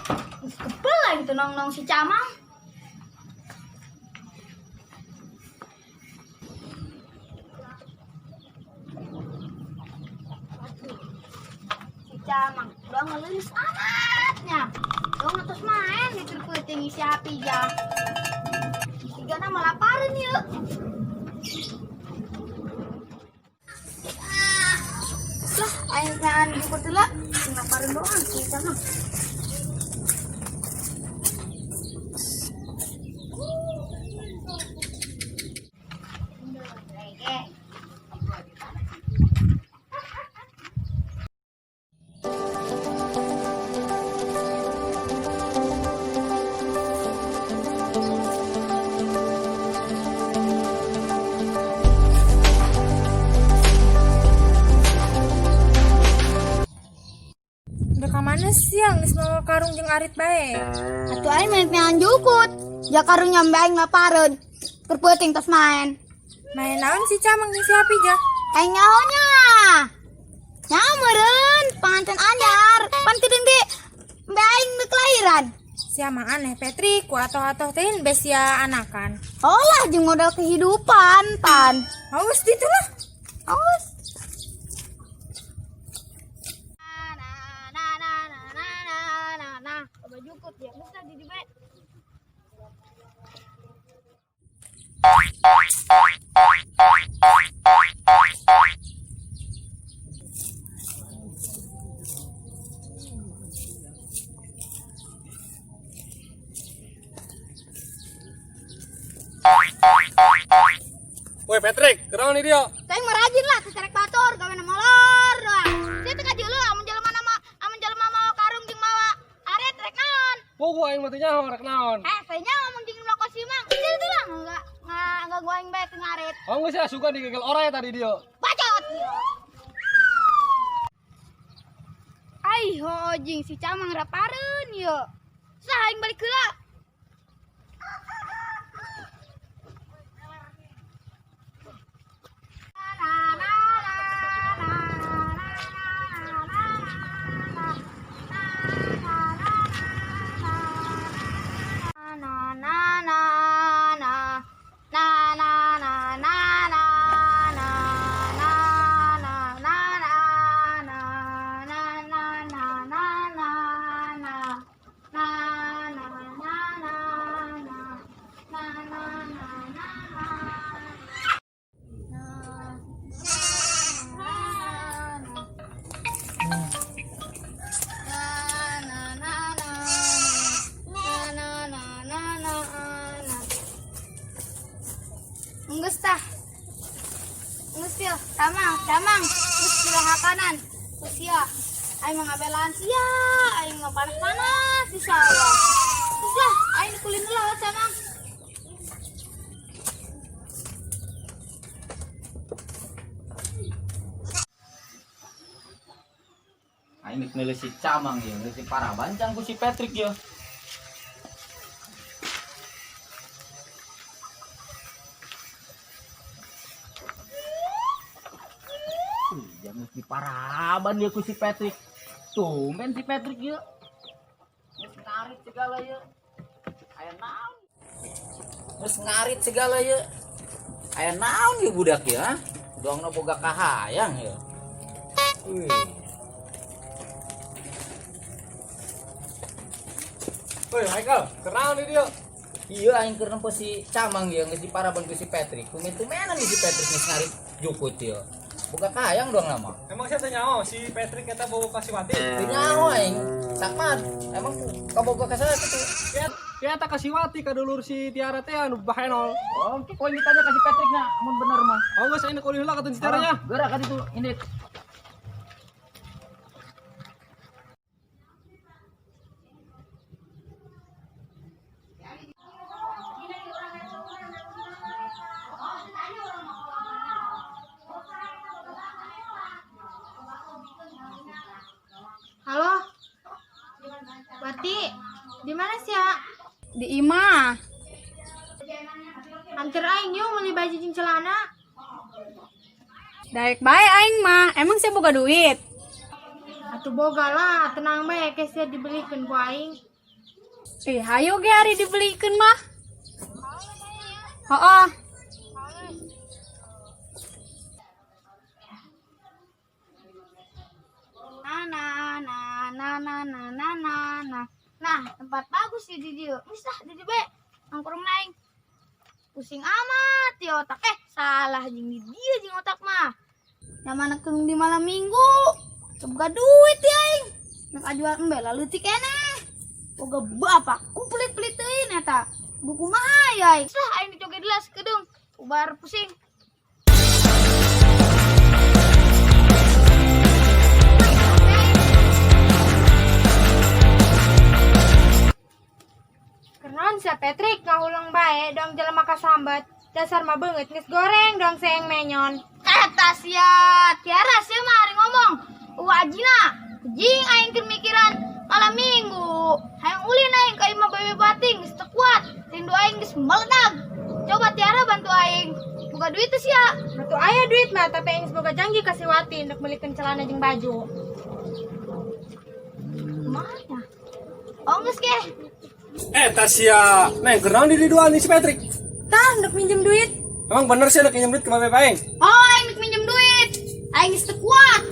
Kepel lah gitu nong si Camang. Si Camang udah ngelis amatnya. Dong atas main diterpeting si api ya. Tiga nama laparan yuk. Lah, akhirnya juga dulu. Laparan doang si Camang. Udah ka mana sih yang geus mawa karung jeung arit bae? Atuh aing main pian jukut. Ya karung nyambe aing lapareun. Kerpeuting tos main. Main naon si Camang jeung si Api ja? Aing nyahonya. Nyaho meureun panganten anyar. Pan kedeung di mbe aing nu kelahiran. Sia mah aneh Petri, ku atoh-atoh teh bes sia anakan. Olah jeung modal kehidupan pan. Awas ditu lah. Awas. Coba jukut ya, bisa di bae. Woi Patrick, kenapa nih dia? Saya merajin lah kecerek batur gawe na molor lah. Dia teh kaji heula amun jelema mau karung jeung mawa aret rek naon. Oh gua yang matinya rek naon. Saya ngomong jeung lokos ieu mah. Itu lah enggak gua aing bae teu ngaret. Oh geus ya suka digegel orang ya tadi dia. Bacot dia. Ai ho jeung si Camang rapareun ieu. Sah aing balik heula. Enggeus tah. Enggeus ya, Camang. Geus silahakanan. Geus ya. Aing mah ngabelaan sia, aing mah panas-panas di sawah. Geus lah, aing kulin heula Camang. Aing milih si Camang ya, milih si parah bancang ku si Patrick ya. Jangan si paraban dia ku si Patrick. Tumben si Patrick ya. Geus ngarit segala ya. Aya naon? Geus ngarit segala ya. Aya naon ya budak ya? Doangna boga kahayang ya. Wih. Woi Michael, kenapa nih dia? Iya aing keur nempo si Camang ya geus diparaban ku si Patrick. Tumen-tumenan si Patrick geus ngarit jukut ya. Buka kahayang doang lama. Emang saya tanya si Patrick kita bawa kasih mati. Teu nyaho aing. Sakmat. Emang kaboga ka sana kitu. Ya tak kasih wati ka dulur si Tiara teh anu bahenol. Oh, ki koin ditanya ka si Patrick na, amun bener mah. Oh geus aing kuliah heula ka si Tiara nya. Geura ka ditu indit. Halo. Wati, di mana sih ya? Di Ima. Antar aing yuk meuli baju jeung celana. Daek bae aing mah, emang saya boga duit. Atuh boga lah, tenang bae geus dibelikeun ku aing. Hayo ge hari dibelikan mah. Oh. Nah, tempat bagus sih di dia. Bisa di dia nongkrong naik. Pusing amat ya otak. Salah jeung di dia jeung otak mah. Zaman keung di malam minggu. Kebuka duit ya aing. Nak ajual embe lalu ti keneh. Boga bapak kumplit-plit teuing eta. Buku mah ya. Sah aing dicoge gelas kedung. Ubar pusing. Kenaon sia Patrick ngahulang bae dong jelema kasambat. Dasar mah beungeut geus goreng dong seeng menyon. Eta sia Tiara sia mah ari ngomong. Wajina, jing aing keur mikiran malam minggu. Hayang ulin aing ka imah bebe bating geus teu kuat. Rindu aing geus meledak. Coba Tiara bantu aing. Buka duit teh sia. Atuh aya duit mah tapi aing boga janji ka si Wati untuk belikeun celana jeung baju. Mana? Oh geus ge. Tasia, neng kenaon di dua nih si Patrick. Tah, untuk minjem duit. Emang bener sih nak pinjam duit ke Bapak Aing? Oh, aing mik minjem duit. Aing geus teu kuat.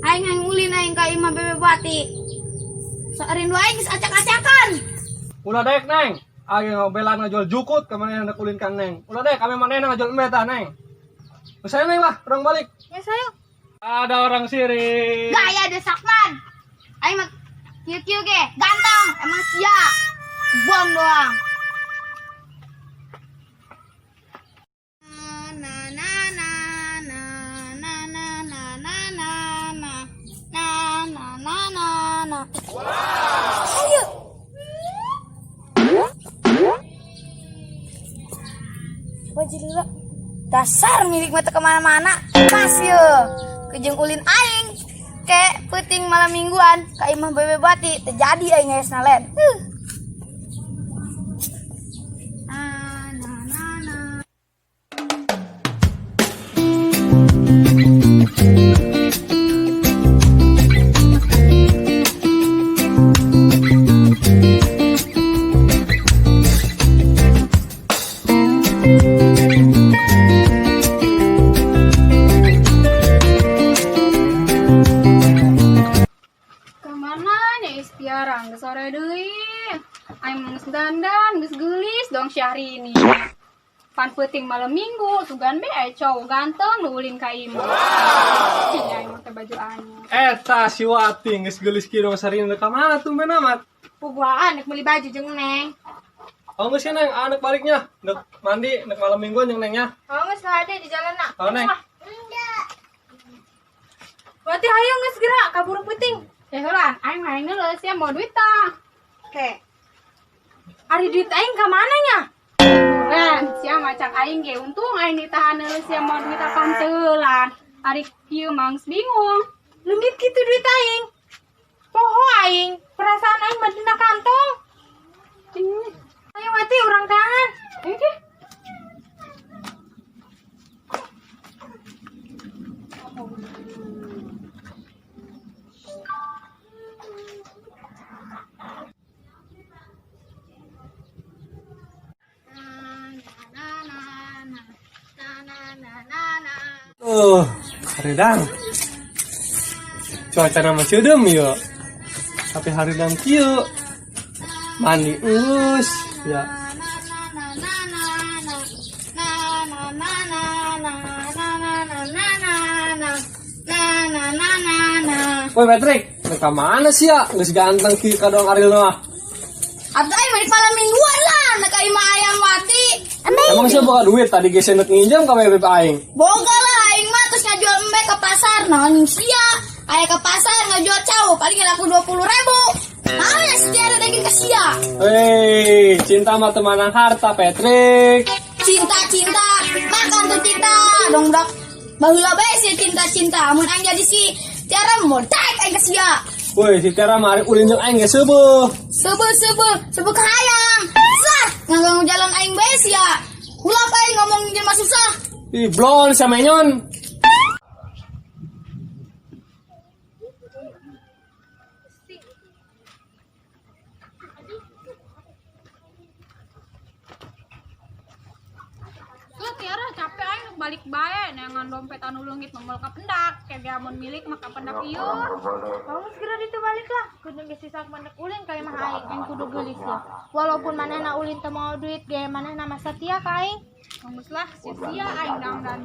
Aing ulin aing ka imah bebe bati. Sarindu aing geus acak-acakan. Ulah dek neng, aing ngobelan ngajual jukut kemana hendak ulin kan neng. Ulah dek, kami mana ngajual embe tah neng. Usai neng lah, orang balik. Ya sayo. Ada orang sirik. Gaya desakman. Aing mah kieu-kieu ge, ganteng, emang sia. Buang doang. Ayo. Wajilila. Dasar milik mata kemana-mana. Pas ye. Kejeng ulin aing. Kek peuting malam mingguan. Ka imah bebe bati. Terjadi aing geus nalen. Kemana nya Istiara geus sore deui. Aing geus dandan, geus geulis dong Syahrini. Pan peuting malam minggu, sugan be aya cowok ganteng nu ulin ka imah. Iya, aing mah teh baju anyar. Si Wati geus geulis kieu dong sarina ka mana tumben amat. Puguaan nek meuli baju jeung Neng. Oh geus ya neng, anak baliknya. Dek mandi, dek malam mingguan jeung nengnya. Oh, geus hade di jalanna. Oh neng. Wati hayo geus geura kaburu peuting. Ya heula, aing mah geus ya mau duit tah. Oke. Ari duit aing ka mana nya? Kan, sia macak aing ge untung aing ditahan heula sia mau duit apanteulan. Ari kieu mah geus bingung. Leungit kitu duit aing. Poho aing, perasaan aing mah dina kantong. Ayo Wati urang tangan. Oke. Haridang. Cuaca nama ceudem ya. Tapi haridang kieu. Mandi eus ya. Woi Patrick, mereka mana sih ya? Geus ganteng kieu ka dong Ariel mah. Abda aing mah di malam mingguan lah, nak ka imah ayam Wati. Emang sih boga duit tadi geus enek nginjem ka bebe aing. Boga lah aing mah terus ngajual embe ke pasar. Nah, anjing sia. Aya ke pasar ngajual cau, paling laku 20.000. Mau ya Tiara daging ke sia. Hei, cinta mah temanang harta Patrick. Cinta, makan tuh cinta. Dong dak. Baheula bae sih cinta. Mun aing jadi si Tiara modek aing ke sia. Woi, si Tiara mari ulin jeung aing geus seueuh. Sebe kahayang. Sah, nganggo jalan aing bae sia. Ulah aing ngomong jelema susah. Ih, blon sama nyon. balik bae dengan dompet anu leungit memel ka pendak kayak amun milik maka pendak ieu. Kamu segera ditu balik lah. Kudu geus sisak mantek ulin ka imah aing yang kudu geulis ya. Walaupun manehna ulin teu mau duit ge manehna mah satia ka aing. Geus lah sia-sia aing dangdan.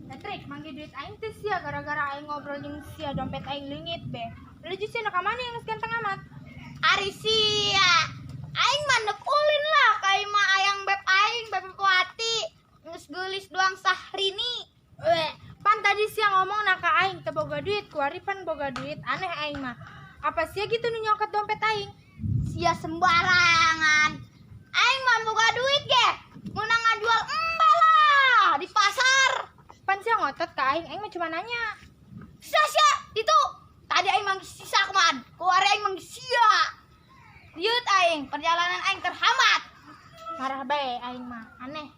Patrick, mangge duit aing teh sia gara-gara aing ngobrol jeung sia dompet aing leungit be. Lu sia ka mana yang geus ganteng amat? Ari sia. Aing mah neuk ulin lah ka imah ayang beb aing, beb Wati. Geus geulis doang Sahrini. Pan tadi sia ngomong ka aing teu boga duit, kuari pan boga duit. Aneh aing mah. Apa sia gitu nu nyokot dompet aing? Sia sembarangan. Aing mah boga duit ge. Mun ngajual embe lah di pasar. Pan sia ngotot ka aing mah cuma nanya. Sia itu. Tadi aing mang sisa kumaha? Kuari aing mang sia. Liut aing, perjalanan aing terhambat. Marah bae aing mah, aneh.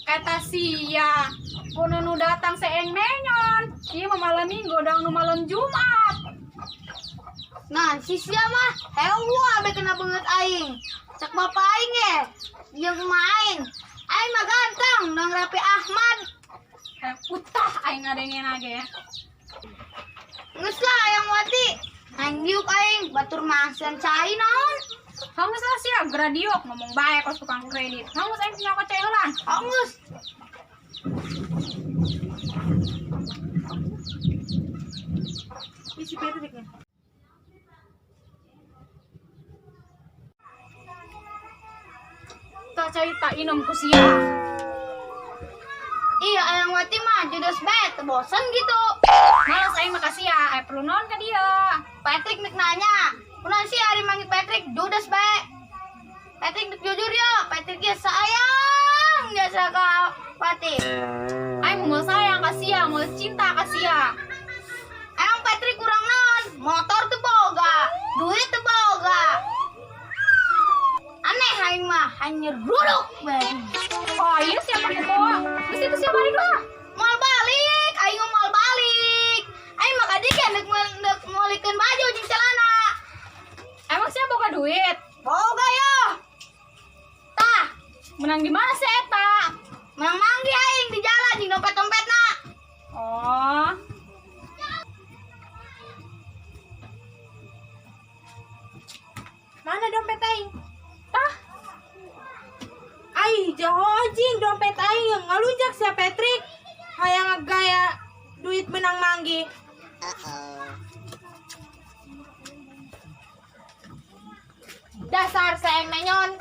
Kata sia, kuno nu datang seeng nenyon. Ieu mah malam Minggu dang nu malam Jumat. Nah, si sia mah hewa be kena beungeut aing. Cek bapak aing ge, jeung emak aing. Aing mah ganteng, dong Rapi Ahmad. Utah aing ngadengen age. Geus lah ayang Wati. Aing diuk aing, batur mah sian cai naon? Hangus lah sia gradiok ngomong bae kos tukang kredit. Hangus aing nyokot cai heulan. Hangus. Isi Patrick nih. Tak cerita inom ku sia. Iya, ayang Wati mah judes bae, teu bosen gitu. Malas aing makasih ya, aya perlu naon ka dia. Patrick nek nanya, kunaon sih hari manggil Patrick judes bae. Patrick nek jujur ya, Patrick ge sayang jasa ka Wati. Aing mau sayang ka sia, mau cinta ka sia. Emang Patrick kurang naon? Motor teu boga, duit teu boga. Aneh aing mah hanya ruduk bae. Oh iya siapa kepo? Terus itu siapa balik lah? Mal balik, aing mau mal balik. Aing mah kadi ke nek molikeun baju jeung celana. Emang siapa boga duit? Boga ya. Tah, Menang di mana sih eta? menang manggi aing di jalan di dompet-dompetna. Oh. Mana dompet aing? Tah, Ai, jahojing dompet aing ngalunjak sia Patrick. Hayang gaya duit menang manggi. Dasar seeng menyon.